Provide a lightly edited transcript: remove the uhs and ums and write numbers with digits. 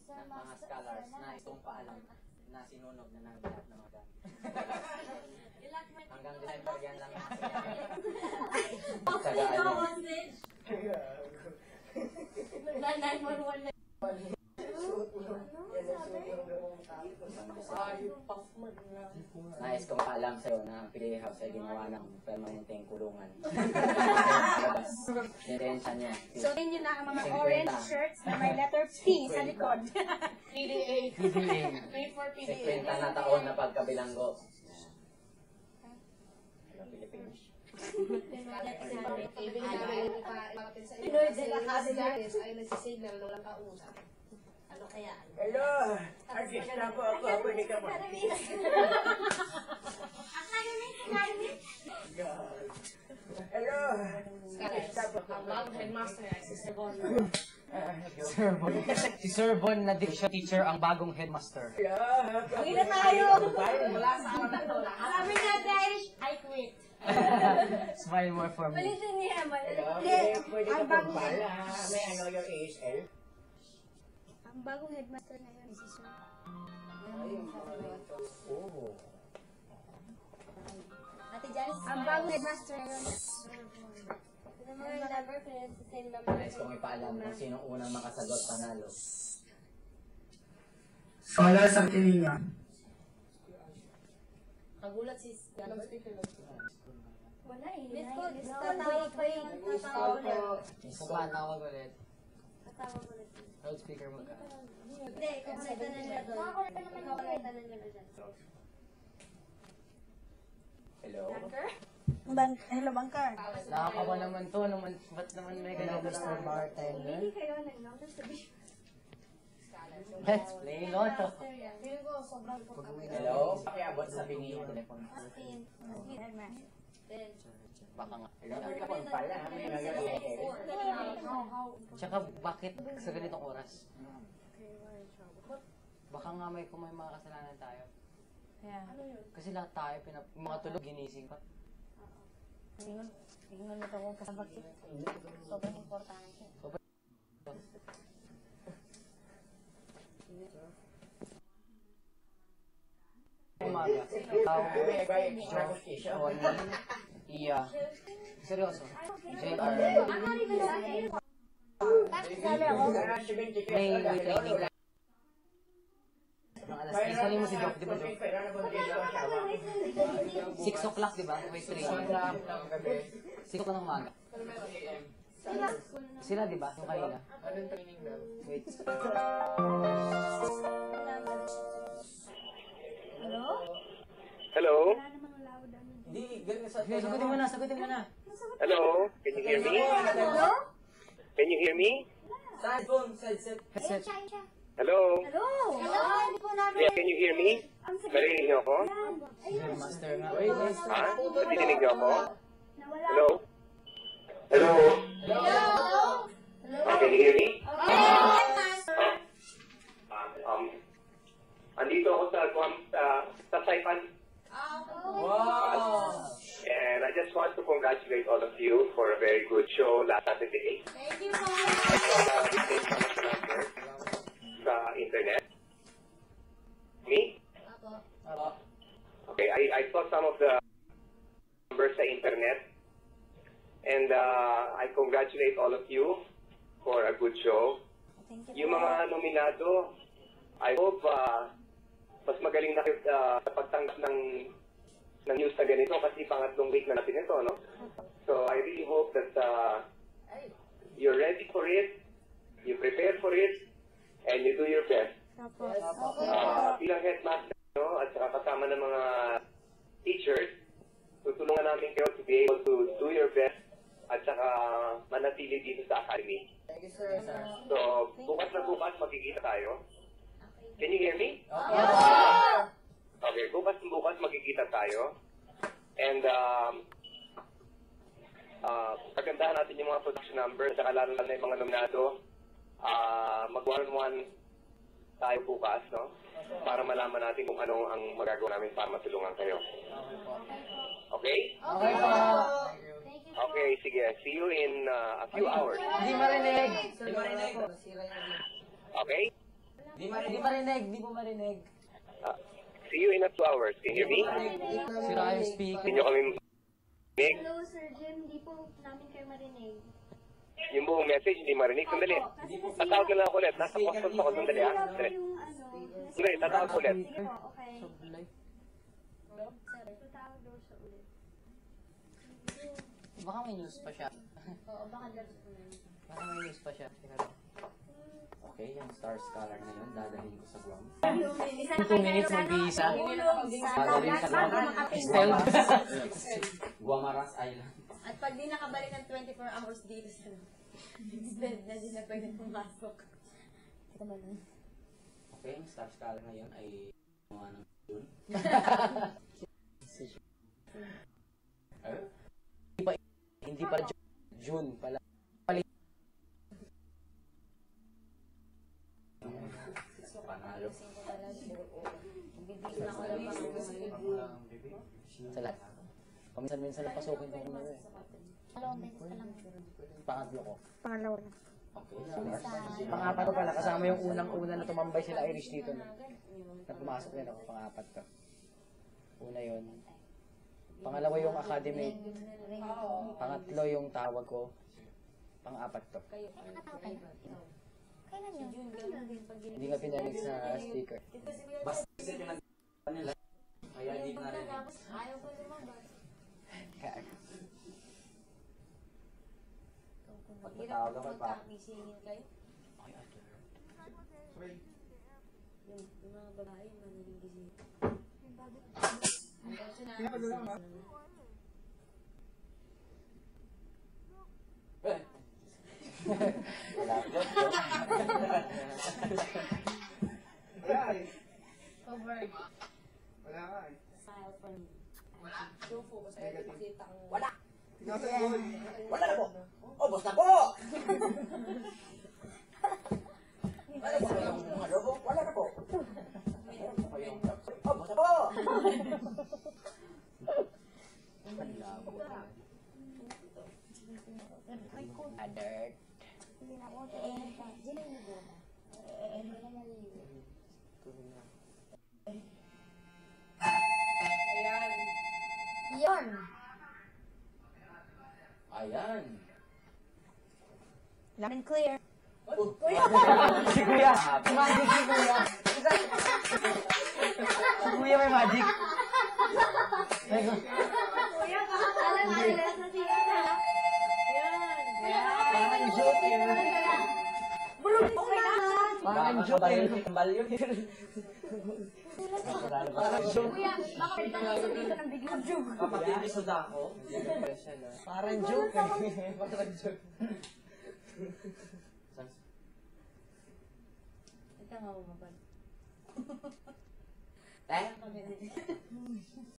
mga scholars na itong paalam na sinunog na ng lahat ng mga gamit. Hanggang December yan lang yung nais kong paalam sa'yo na ang PDA House ay ginawa ng permanenteng kulungan. Nirensya niya. So, yun na ang mga orange shirts na may letter P sa likod. PDA. Pay for PDA. 50 na taon na pagkabilanggo. Pilipinas. Ibig namin ipapin sa inyo kasi si Darius ay nagsisignal na walang kausap. Ano kaya? Hello! Artist na po ako. Pwede ka po. Hello! Ang bagong headmaster ay si Sir Bon. Si Sir Bon na diction teacher ang bagong headmaster. Uwi na tayo! Wala sa alam na ito. Sabi nga guys, I quit. Smile more for me. Palitin niya, Pwede ka po pala. May ano yung ASL? Ang bagong headmaster ngayon, si Sir. Oo. Ate Janice, ang bagong headmaster ngayon, Sir. Nais kong ipaalam kung sinong unang makasagot panalo. Sola Santilinga. Kagulat si Ganong speaker. Wala eh. Tawag pa yung Isa pa, tawag ulit. Loudspeaker mo ka. Hindi, kukulitan na nila doon. Kukulitan na nila dyan. Hello? Hello, Bangkar. Nakakawa naman to. Ba't naman may ganyan Mr. Bartender? Hindi kayo nag-notice sabi. Let's play Lotto. Feeling ko sobrang Hello? Pakiabot sa bingi yung telepono. Baka nga. Pwede ka po pala. May ano yung ASL? Tsaka bakit sa ganitong oras? Baka nga may mga kasalanan tayo. Kasi lahat tayo, mga tulog, ginising pa. Tingnan mo ito kung kasabakit. Sobrang importante. Umaga. Iya. Seryoso. JR. May training ka. Isali mo si Jock, di ba Jock? 6 o'clock, di ba? May training. 6 o'clock ng umaga. Sila, di ba? Yung kanina. Anong training na? Wait. Hello? Hello? Wala namang loud ano. Hindi, ganun sa... Sagutin mo na, sagutin mo na. Hello? Can you hear me? Hello? Can you hear me? Side phone, side set. Headset. Hello? Hello? Hello? Hindi po namin. Yeah, can you hear me? Marinig niyo ako? Headmaster nga. Wait, wait. Ha? Nadidinig niyo ako? Nawala. Hello? Hello? Hello? Can you hear me? Okay. Andito ako sa Saipan. Wow! And I just want to congratulate all of you for a very good show last Saturday. Thank you po. Sa internet. Me? Okay, I saw some of the numbers sa internet. And I congratulate all of you for a good show. Thank you Yung mga nominado, I hope mas magaling na kayo sa pagtanggap ng news na ganito kasi pangatlong week na natin ito, no? So I really hope that you're ready for it, you prepare for it, and you do your best. Bilang headmaster, no, at saka kasama ng mga teachers, tutulungan namin kayo to be able to do your best at saka manatili dito sa academy. Thank you, sir. So, bukas na bukas magkikita tayo. Can you hear me? Okay, bukas na bukas magkikita tayo. And pagandahan natin yung mga production numbers, saka lalo na yung mga nominado. Mag-one-on-one tayo bukas, no? Para malaman natin kung ano ang magagawa namin para matulungan kayo. Okay? Okay po. Okay, sige. See you in a few hours. Hindi marinig. Okay? Di marinig, di mo marinig. See you in 2 hours. Can you hear me? Sira yung speaker. Hindi nyo kami marinig. Hello, Sir Jim. Hindi po namin kayo marinig. Yung buong message, hindi marinig. Sandali. Tatawag na lang ako ulit. Nasa customs ako. Sandali, ha? Wala po Sandali. yung ano. Sandali, tatawag ko ulit. Sige po, okay. Sablay. Tatawag daw siya ulit. Baka may news pa siya. Oo, baka daw siya ulit. Baka may news pa siya. Teka lang. Okay, yung star scholar na yun, dadalhin ko sa Guam. 2 minutes mag-iisa. Dadalhin sa Guam. Stealth. Guamaras Island. At pag di nakabalik ng 24 hours dito sa bed na di na pwede pumasok. Okay, yung star scholar na yun ay gumawa ng yun. Hindi pa June pala. Panalo. Sa lahat. Paminsan-minsan lang pasukin ko muna eh. Pangatlo ko. Okay. Pangapat ko pala, kasama yung unang-una na tumambay sila Irish dito na. Na pumasok din ako, pangapat ko. Una yun. Pangalawa yung academy. Pangatlo yung tawag ko. Pang-apat to. Hindi nga pinalig sa sticker. Basta kasi pinag nila. Kaya di ko narinig. Ayaw ko lumabas. Pagkatawag ako pa. Isingin kayo. Yung mga babae, manaling gising. Wala ko. Cover. Wala ka eh. Smile for me. So, focus tayo nakikita ang... Wala! Ikaw sa goal. Wala na po! Oh, boss na po! Wala po yung ano po? Wala na po! Oh, boss na po! Alert. Yun. Ayan. Loud and clear. Si Kuya! Magic si Kuya! Si Kuya may magic! Kuya, baka alam na nila sa siya na. Parang joke yun. Bulog okay na. Parang joke yun. Kambal yun. Parang joke. Kuya, baka may tanong dito ng biglang joke. Kapag hindi suda ako. Parang joke eh. Parang joke. Ito nga umabag. Eh?